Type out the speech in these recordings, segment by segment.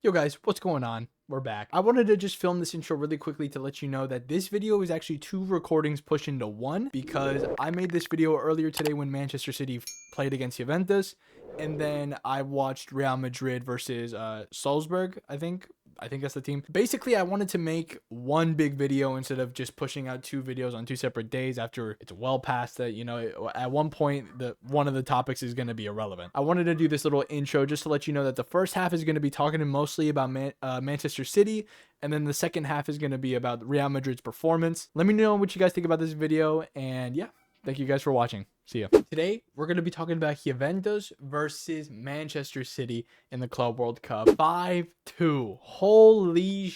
Yo guys, what's going on? We're back. I wanted to just film this intro really quickly to let you know that this video is actually 2 recordings pushed into 1 because I made this video earlier today when Manchester City played against Juventus, and then I watched Real Madrid versus Salzburg, I think that's the team. Basically, I wanted to make one big video instead of just pushing out 2 videos on 2 separate days after it's well past that, at one point, one of the topics is going to be irrelevant. I wanted to do this little intro just to let you know that the first half is going to be talking mostly about Manchester City, and then the second half is going to be about Real Madrid's performance. Let me know what you guys think about this video, and yeah, thank you guys for watching. See ya. Today, we're going to be talking about Juventus versus Manchester City in the Club World Cup. 5-2. Holy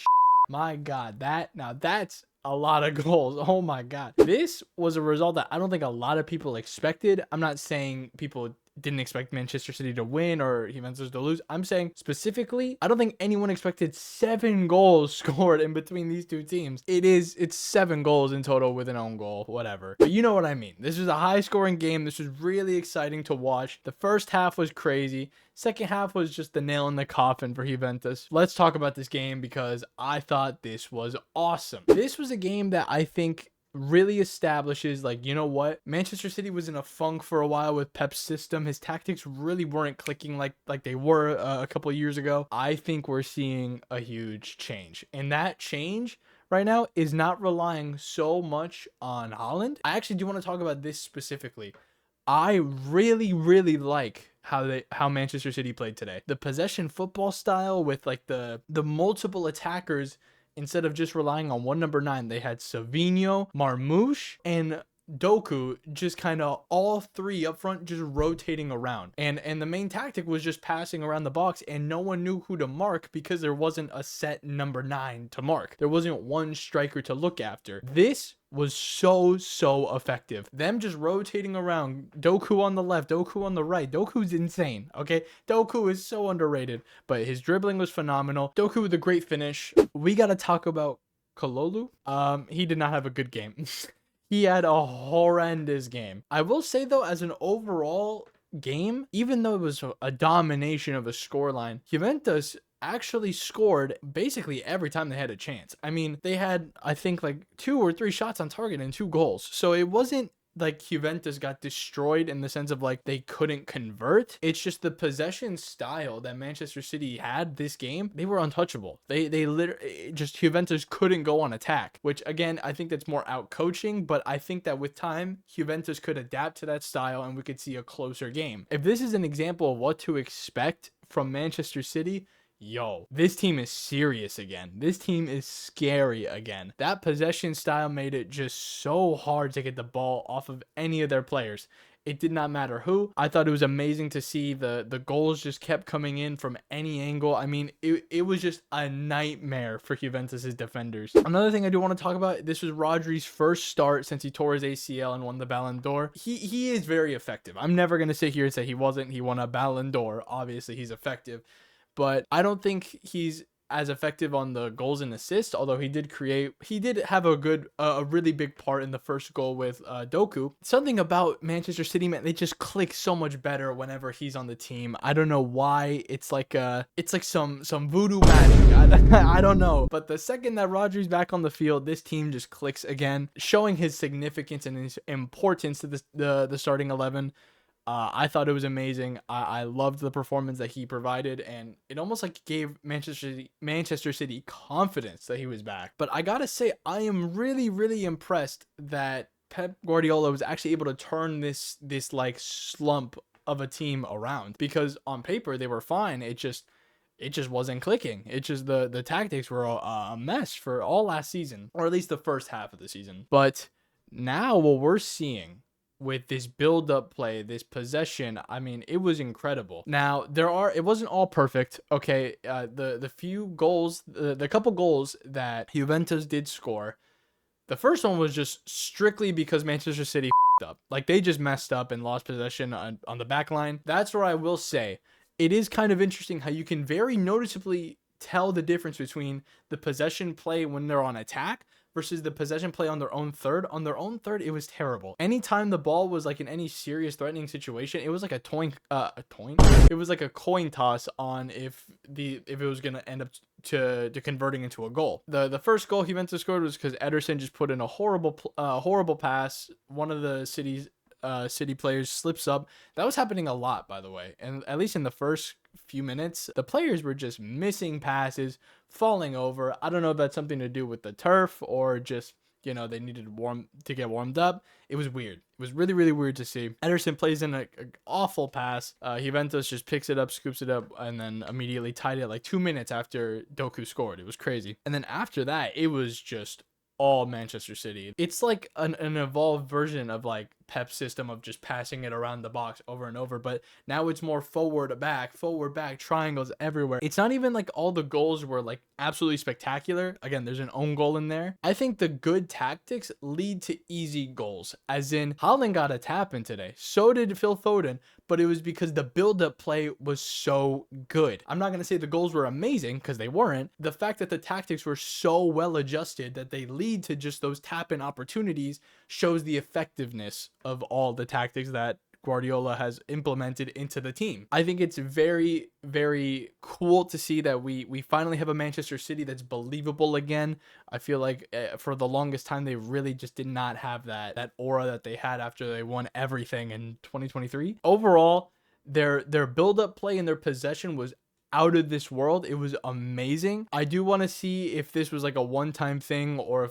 my God. That's a lot of goals. Oh my God. This was a result that I don't think a lot of people expected. I'm not saying people didn't expect Manchester City to win or Juventus to lose. I'm saying specifically, I don't think anyone expected 7 goals scored in between these two teams. It's 7 goals in total with an own goal, whatever. But you know what I mean. This was a high scoring game. This was really exciting to watch. The first half was crazy. Second half was just the nail in the coffin for Juventus. Let's talk about this game because I thought this was awesome. This was a game that I think really establishes, like, you know what, Manchester City was in a funk for a while with Pep's system. His tactics really weren't clicking like they were a couple of years ago. I think we're seeing a huge change, and that change right now is not relying so much on Haaland. I actually do want to talk about this specifically. I really like how Manchester City played today. The possession football style with like the multiple attackers. Instead of just relying on one number 9, they had Savinho, Marmoush, and Doku, just kind of all 3 up front, just rotating around. And the main tactic was just passing around the box, and no one knew who to mark because there wasn't a set number 9 to mark. There wasn't one striker to look after. This was so effective. Them just rotating around, Doku on the left, Doku on the right. Doku's insane, okay? Doku is so underrated, but his dribbling was phenomenal. Doku with a great finish. We got to talk about Kalulu. He did not have a good game. He had a horrendous game. I will say, though, as an overall game, even though it was a domination of a scoreline, Juventus actually scored basically every time they had a chance. I mean, they had, I think, like 2 or 3 shots on target and 2 goals. So it wasn't like Juventus got destroyed in the sense of like they couldn't convert. It's just the possession style that Manchester City had this game. They were untouchable. They literally just, Juventus couldn't go on attack, which again, I think that's more out coaching, but I think that with time, Juventus could adapt to that style and we could see a closer game. If this is an example of what to expect from Manchester City, yo, this team is serious again. This team is scary again. That possession style made it just so hard to get the ball off of any of their players. It did not matter who. I thought it was amazing to see the goals just kept coming in from any angle. I mean, it was just a nightmare for Juventus's defenders. Another thing I do want to talk about, this was Rodri's first start since he tore his ACL and won the Ballon d'Or. He is very effective. I'm never going to sit here and say he wasn't. He won a Ballon d'Or. Obviously, he's effective. But I don't think he's as effective on the goals and assists, although he did have a really big part in the first goal with Doku. Something about Manchester City, man, they just click so much better whenever he's on the team. I don't know why. It's like some voodoo magic. I don't know. But the second that Rodri's back on the field, this team just clicks again, showing his significance and his importance to the starting 11. I thought it was amazing. I loved the performance that he provided, and it almost like gave Manchester City confidence that he was back. But I gotta say, I am really impressed that Pep Guardiola was actually able to turn this like slump of a team around, because on paper they were fine. It just wasn't clicking. It just the tactics were a mess for all last season, or at least the first half of the season. But now what we're seeing with this build-up play, this possession, I mean, it was incredible. Now, it wasn't all perfect, okay? The few goals, the couple goals that Juventus did score, the first one was just strictly because Manchester City up. Like, they just messed up and lost possession on the back line. That's where I will say, it is kind of interesting how you can very noticeably tell the difference between the possession play when they're on attack versus the possession play on their own third. On their own third, it was terrible. Anytime the ball was like in any serious threatening situation, it was like it was like a coin toss on if it was gonna end up to converting into a goal. The first goal Juventus scored was because Ederson just put in a horrible pass. One of the City players slips up. That was happening a lot, by the way, and at least in the first few minutes, the players were just missing passes, falling over. I don't know if that's something to do with the turf or just, you know, they needed to get warmed up. It was weird. It was really, really weird to see. Ederson plays in an awful pass. Juventus just picks it up, scoops it up, and then immediately tied it like 2 minutes after Doku scored. It was crazy. And then after that, it was just all Manchester City. It's like an evolved version of like Pep's system of just passing it around the box over and over, but now it's more forward back, triangles everywhere. It's not even like all the goals were like absolutely spectacular. Again, there's an own goal in there. I think the good tactics lead to easy goals, as in Haaland got a tap in today. So did Phil Foden, but it was because the build-up play was so good. I'm not going to say the goals were amazing because they weren't. The fact that the tactics were so well adjusted that they lead to just those tap-in opportunities shows the effectiveness of all the tactics that Guardiola has implemented into the team. I think it's very, very cool to see that we finally have a Manchester City that's believable again. I feel like for the longest time, they really just did not have that aura that they had after they won everything in 2023. Overall, their build-up play and their possession was out of this world. It was amazing. I do want to see if this was like a one-time thing, or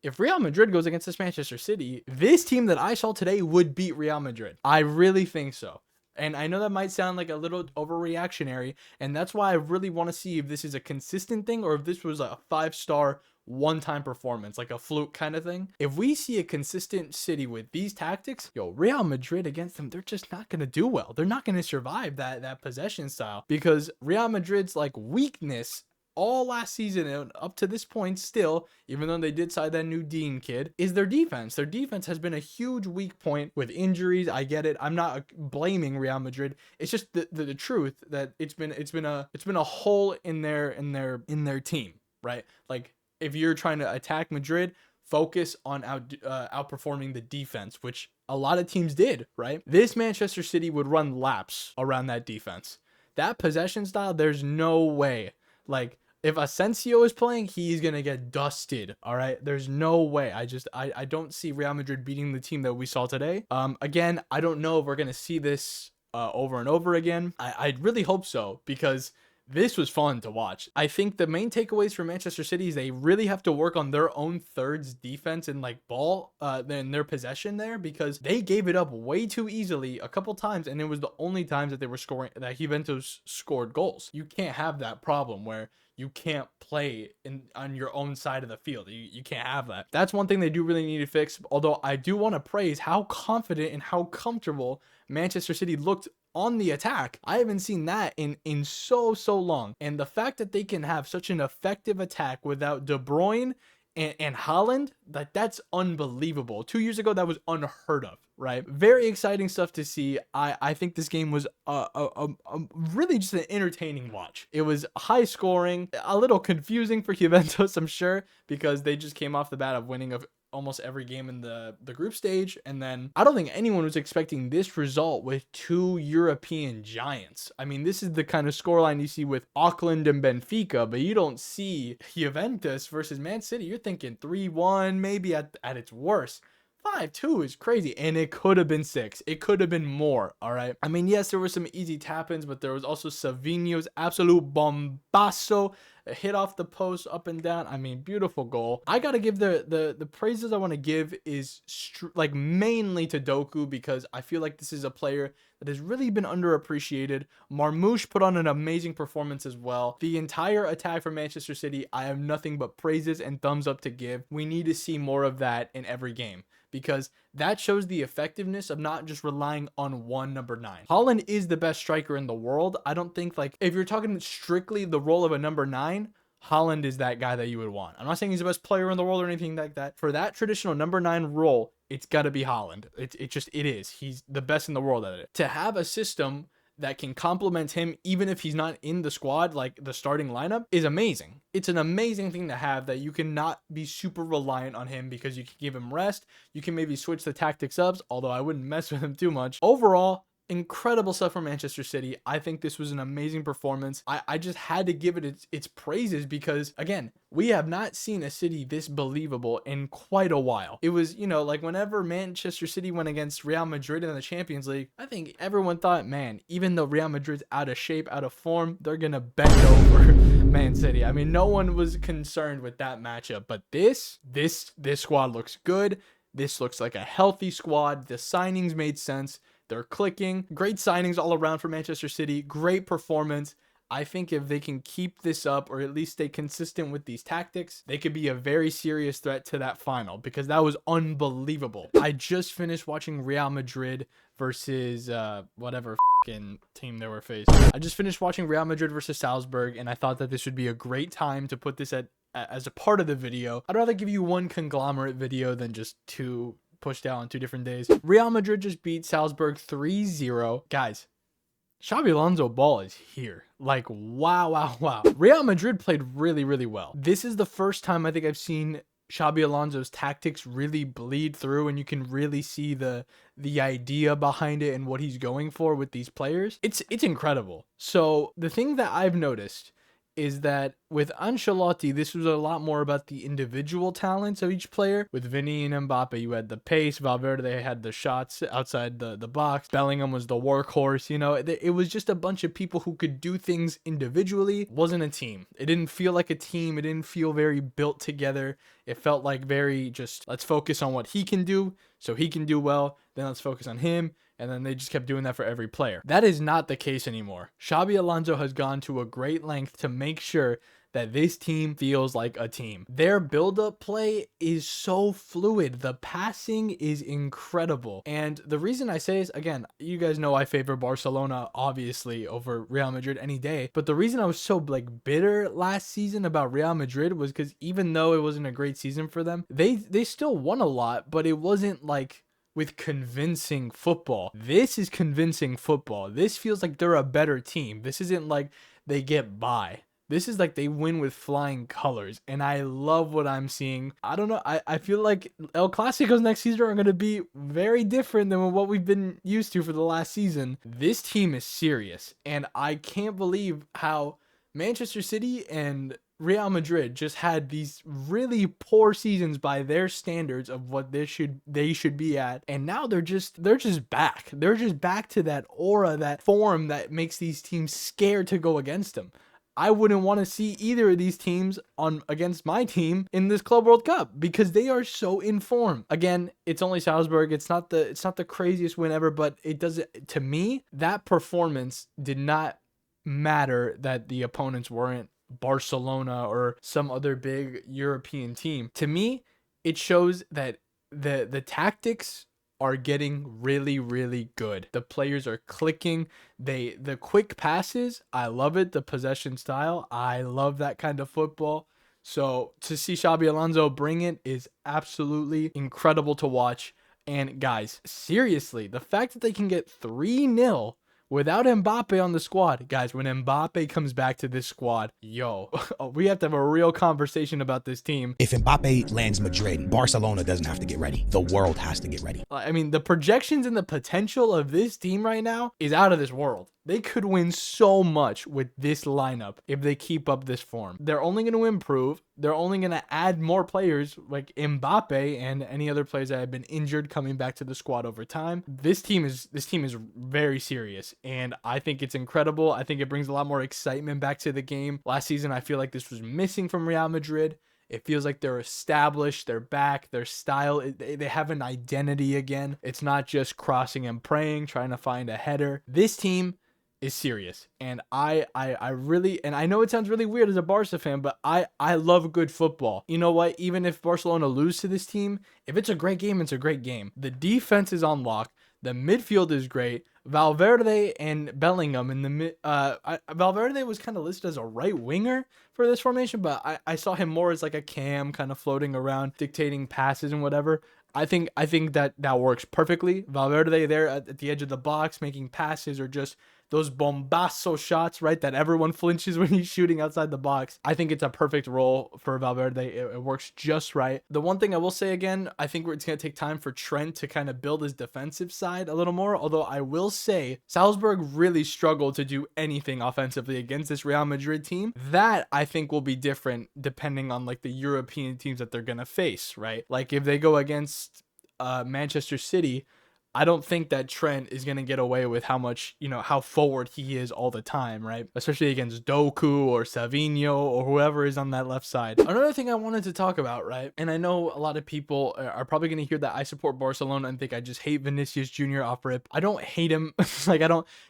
if Real Madrid goes against this Manchester City, this team that I saw today would beat Real Madrid. I really think so. And I know that might sound like a little overreactionary, and that's why I really want to see if this is a consistent thing or if this was a 5-star one-time performance, like a fluke kind of thing. If we see a consistent City with these tactics, Real Madrid against them, they're just not going to do well. They're not going to survive that possession style, because Real Madrid's like weakness all last season and up to this point still, even though they did sign that new Dean kid, is their defense. Their defense has been a huge weak point with injuries. I get it. I'm not blaming Real Madrid. It's just the truth that it's been a hole in their team, right? Like, if you're trying to attack Madrid, focus on outperforming the defense, which a lot of teams did, right? This Manchester City would run laps around that defense. That possession style, there's no way. Like, if Asensio is playing, he's going to get dusted, all right? There's no way. I don't see Real Madrid beating the team that we saw today. Again, I don't know if we're going to see this over and over again. I really hope so, because this was fun to watch. I think the main takeaways for Manchester City is they really have to work on their own thirds defense and like ball in their possession there, because they gave it up way too easily a couple times, and it was the only times that they were scoring, that Juventus scored goals. You can't have that problem where you can't play on your own side of the field. You can't have that. That's one thing they do really need to fix. Although I do want to praise how confident and how comfortable Manchester City looked on the attack. I haven't seen that in so long. And the fact that they can have such an effective attack without De Bruyne and Haaland, that's unbelievable. 2 years ago, that was unheard of, right? Very exciting stuff to see. I think this game was really just an entertaining watch. It was high scoring, a little confusing for Juventus, I'm sure, because they just came off the bat of winning almost every game in the group stage, and then I don't think anyone was expecting this result with two European giants. I mean, this is the kind of scoreline you see with Auckland and Benfica, but you don't see Juventus versus Man City. You're thinking 3-1 maybe at its worst. 5-2 is crazy, and it could have been 6. It could have been more, all right? I mean, yes, there were some easy tap-ins, but there was also Savinho's absolute bombasso, hit off the post up and down. I mean, beautiful goal. I gotta give the praises I want to give is like mainly to Doku, because I feel like this is a player that has really been underappreciated. Marmoush put on an amazing performance as well. The entire attack for Manchester City, I have nothing but praises and thumbs up to give. We need to see more of that in every game, because that shows the effectiveness of not just relying on one number 9. Haaland is the best striker in the world. I don't think, like, if you're talking strictly the role of a number 9, Haaland is that guy that you would want. I'm not saying he's the best player in the world or anything like that. For that traditional number 9 role, it's got to be Haaland. It is. He's the best in the world at it. To have a system that can complement him even if he's not in the squad, like the starting lineup, is amazing. It's an amazing thing to have, that you cannot be super reliant on him because you can give him rest. You can maybe switch the tactics up, although I wouldn't mess with him too much. Overall, incredible stuff from Manchester City. I think this was an amazing performance. I just had to give it its praises because, again, we have not seen a City this believable in quite a while. It was, like whenever Manchester City went against Real Madrid in the Champions League, I think everyone thought, man, even though Real Madrid's out of shape, out of form, they're going to bend over Man City. I mean, no one was concerned with that matchup, but this squad looks good. This looks like a healthy squad. The signings made sense. They're clicking. Great signings all around for Manchester City. Great performance. I think if they can keep this up, or at least stay consistent with these tactics, they could be a very serious threat to that final, because that was unbelievable. I just finished watching Real Madrid versus whatever team they were facing. I just finished watching Real Madrid versus Salzburg, and I thought that this would be a great time to put this as a part of the video. I'd rather give you one conglomerate video than just two pushed out on 2 different days. Real Madrid just beat Salzburg 3-0. Guys, Xabi Alonso ball is here. Like, wow. Real Madrid played really, really well. This is the first time I think I've seen Xabi Alonso's tactics really bleed through, and you can really see the idea behind it and what he's going for with these players. It's incredible. So the thing that I've noticed is that with Ancelotti, this was a lot more about the individual talents of each player. With Vini and Mbappe, you had the pace. Valverde had the shots outside the box. Bellingham was the workhorse. It was just a bunch of people who could do things individually. It wasn't a team. It didn't feel like a team. It didn't feel very built together. It felt like very just, let's focus on what he can do so he can do well. Then let's focus on him. And then they just kept doing that for every player. That is not the case anymore. Xabi Alonso has gone to a great length to make sure that this team feels like a team. Their build-up play is so fluid. The passing is incredible. And the reason I say is, again, you guys know I favor Barcelona, obviously, over Real Madrid any day. But the reason I was so bitter last season about Real Madrid was because even though it wasn't a great season for them, they still won a lot, but it wasn't with convincing football. This is convincing football. This feels like they're a better team. This isn't like they get by. This is like they win with flying colors, and I love what I'm seeing. I don't know. I feel like El Clásicos next season are going to be very different than what we've been used to for the last season. This team is serious, and I can't believe how Manchester City and Real Madrid just had these really poor seasons by their standards of what they should be at, and now they're just back. They're just back to that aura, that form that makes these teams scared to go against them. I wouldn't want to see either of these teams against my team in this Club World Cup because they are so in form. Again, it's only Salzburg. It's not the craziest win ever, but it doesn't. To me, that performance did not matter that the opponents weren't Barcelona or some other big European team. To me, it shows that the tactics are getting really, really good. The players are clicking. The quick passes, I love it. The possession style, I love that kind of football. So to see Xabi Alonso bring it is absolutely incredible to watch. And guys, seriously, the fact that they can get 3-0 without Mbappe on the squad, guys, when Mbappe comes back to this squad, we have to have a real conversation about this team. If Mbappe lands Madrid, Barcelona doesn't have to get ready. The world has to get ready. I mean, the projections and the potential of this team right now is out of this world. They could win so much with this lineup if they keep up this form. They're only going to improve. They're only going to add more players like Mbappe and any other players that have been injured coming back to the squad over time. This team is very serious, and I think it's incredible. I think it brings a lot more excitement back to the game. Last season, I feel like this was missing from Real Madrid. It feels like they're established, they're back, their style, they have an identity again. It's not just crossing and praying, trying to find a header. This team is serious, and I really, and I know it sounds really weird as a Barca fan, but I love good football. You know what? Even if Barcelona lose to this team, if it's a great game, it's a great game. The defense is on lock. The midfield is great. Valverde and Bellingham in the Valverde was kind of listed as a right winger for this formation, but I saw him more as like a cam, kind of floating around, dictating passes and whatever. I think that works perfectly. Valverde there at the edge of the box making passes, or just those bombazo shots, right, that everyone flinches when he's shooting outside the box. I think it's a perfect role for Valverde. It works just right. The one thing I will say again, I think it's going to take time for Trent to kind of build his defensive side a little more, although I will say Salzburg really struggled to do anything offensively against this Real Madrid team. That I think will be different depending on like the European teams that they're going to face, right? Like if they go against Manchester City, I don't think that Trent is going to get away with how much, how forward he is all the time, right? Especially against Doku or Savinho or whoever is on that left side. Another thing I wanted to talk about, right? And I know a lot of people are probably going to hear that I support Barcelona and think I just hate Vinícius Jr. off rip. I don't hate him.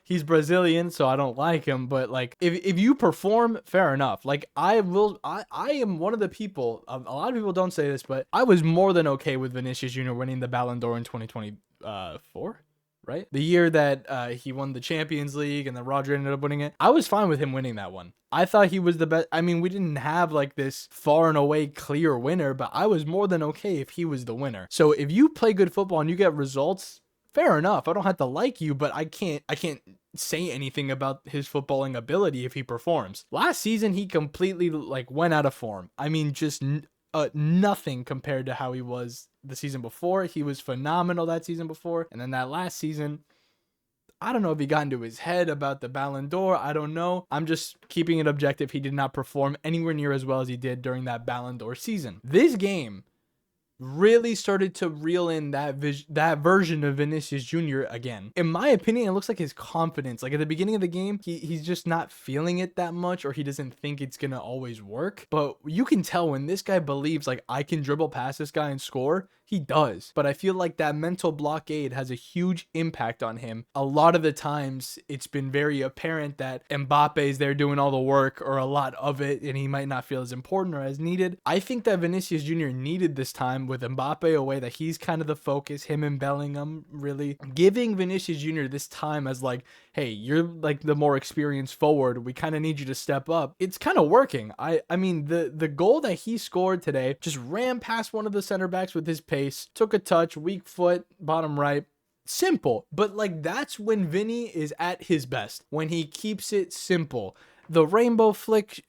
He's Brazilian, so I don't like him. But like, if you perform, fair enough. Like I am one of the people, a lot of people don't say this, but I was more than okay with Vinícius Jr. winning the Ballon d'Or in 2024, right? The year that he won the Champions League and then Rodri ended up winning it. I was fine with him winning that one. I thought he was the best. I mean, we didn't have like this far and away clear winner, but I was more than okay if he was the winner. So if you play good football and you get results, fair enough. I don't have to like you, but I can't say anything about his footballing ability if he performs. Last season, he completely like went out of form. I mean, just nothing compared to how he was the season before. He was phenomenal that season before. And then that last season, I don't know if he got into his head about the Ballon d'Or. I don't know. I'm just keeping it objective. He did not perform anywhere near as well as he did during that Ballon d'Or season. This game really started to reel in that version of Vinícius Jr. again. In my opinion, it looks like his confidence, like at the beginning of the game, he's just not feeling it that much, or he doesn't think it's gonna always work. But you can tell when this guy believes like I can dribble past this guy and score, he does. But I feel like that mental blockade has a huge impact on him. A lot of the times it's been very apparent that Mbappe is there doing all the work or a lot of it, and he might not feel as important or as needed. I think that Vinícius Jr. needed this time with Mbappe away, that he's kind of the focus, him and Bellingham really giving Vinícius Jr. this time as like, hey, you're like the more experienced forward. We kind of need you to step up. It's kind of working. I mean, the goal that he scored today just ran past one of the center backs with his pace, took a touch, weak foot, bottom right. Simple. But like, that's when Vinny is at his best, when he keeps it simple. The rainbow flick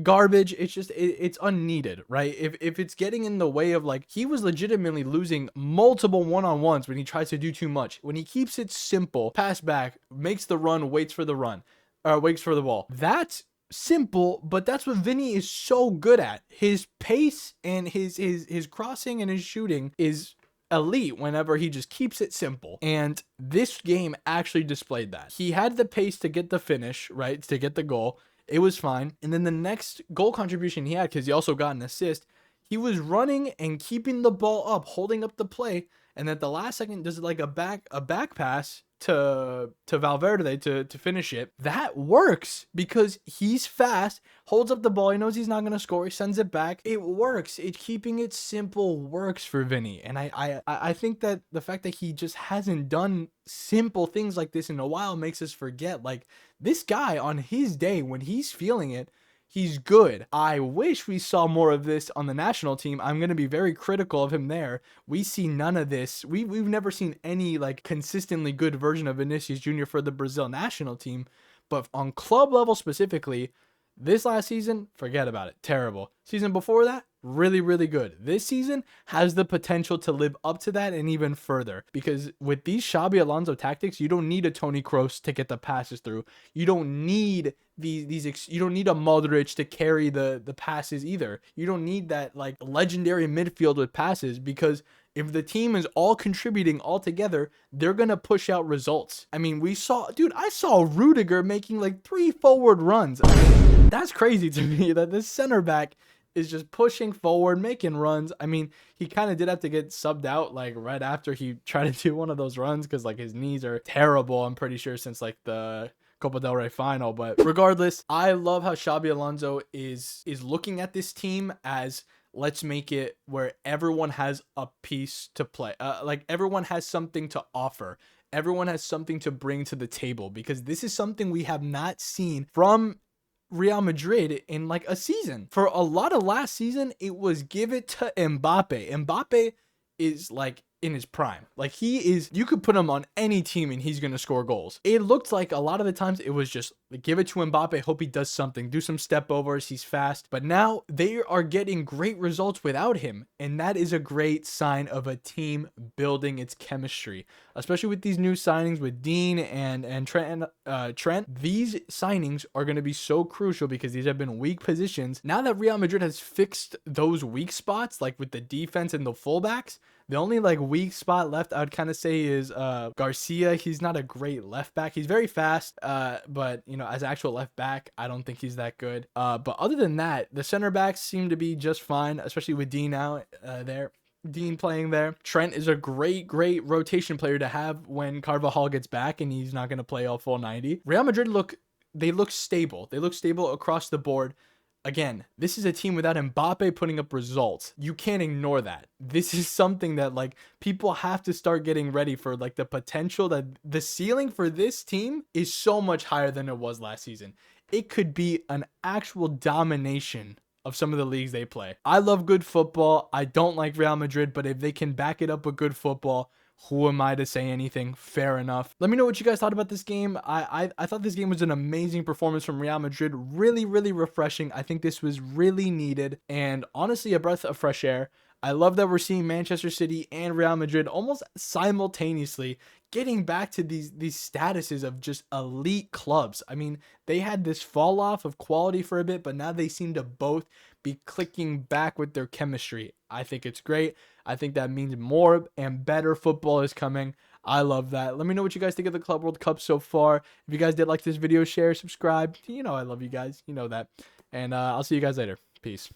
garbage, it's unneeded, right? If it's getting in the way of, like, he was legitimately losing multiple one-on-ones when he tries to do too much. When he keeps it simple, pass back, makes the run, waits for the ball. That's simple, but that's what Vinny is so good at. His pace and his crossing and his shooting is elite whenever he just keeps it simple. And this game actually displayed that. He had the pace to get the finish, right? To get the goal. It was fine. And then the next goal contribution he had, because he also got an assist, he was running and keeping the ball up, holding up the play. And at the last second, does like a back pass to Valverde to finish it. That works because he's fast, holds up the ball, he knows he's not going to score, he sends it back. It works. It keeping it simple works for Vinny. And I think that the fact that he just hasn't done simple things like this in a while makes us forget, like, this guy on his day when he's feeling it, he's good. I wish we saw more of this on the national team. I'm going to be very critical of him there. We see none of this. We've never seen any like consistently good version of Vinícius Jr. for the Brazil national team. But on club level specifically, this last season, forget about it. Terrible. Season before that, really, really good. This season has the potential to live up to that and even further, because with these Xabi Alonso tactics, you don't need a Toni Kroos to get the passes through. You don't need you don't need a Modric to carry the passes either. You don't need that like legendary midfield with passes, because if the team is all contributing all together, they're going to push out results. I mean, I saw Rudiger making like 3 forward runs. I mean, that's crazy to me that this center back is just pushing forward, making runs. I mean, he kind of did have to get subbed out like right after he tried to do one of those runs, because like his knees are terrible, I'm pretty sure, since like the Copa del Rey final. But regardless, I love how Xabi Alonso is looking at this team as, let's make it where everyone has a piece to play. Like everyone has something to offer. Everyone has something to bring to the table, because this is something we have not seen from Real Madrid in like a season. For a lot of last season, it was give it to Mbappe. Mbappe is like, in his prime. Like, he is, you could put him on any team and he's going to score goals. It looked like a lot of the times it was just give it to Mbappe, hope he does something, do some step overs, he's fast. But now they are getting great results without him. And that is a great sign of a team building its chemistry, especially with these new signings with Dean and Trent. These signings are going to be so crucial because these have been weak positions. Now that Real Madrid has fixed those weak spots, like with the defense and the fullbacks, the only like weak spot left I would kind of say is Garcia. He's not a great left back. He's very fast, but you know, as actual left back, I don't think he's that good. But other than that, the center backs seem to be just fine, especially with Dean out there. Dean playing there. Trent is a great rotation player to have when Carvajal gets back and he's not going to play all full 90. Real Madrid look stable. They look stable across the board. Again, this is a team without Mbappe putting up results. You can't ignore that. This is something that like people have to start getting ready for, like the potential that the ceiling for this team is so much higher than it was last season. It could be an actual domination of some of the leagues they play. I love good football. I don't like Real Madrid, but if they can back it up with good football, who am I to say anything? Fair enough. Let me know what you guys thought about this game. I thought this game was an amazing performance from Real Madrid. Really refreshing. I think this was really needed and honestly a breath of fresh air. I love that we're seeing Manchester City and Real Madrid almost simultaneously getting back to these statuses of just elite clubs. I mean, they had this fall off of quality for a bit, but now they seem to both be clicking back with their chemistry. I think it's great. I think that means more and better football is coming. I love that. Let me know what you guys think of the Club World Cup so far. If you guys did like this video, share, subscribe. You know I love you guys. You know that. And I'll see you guys later. Peace.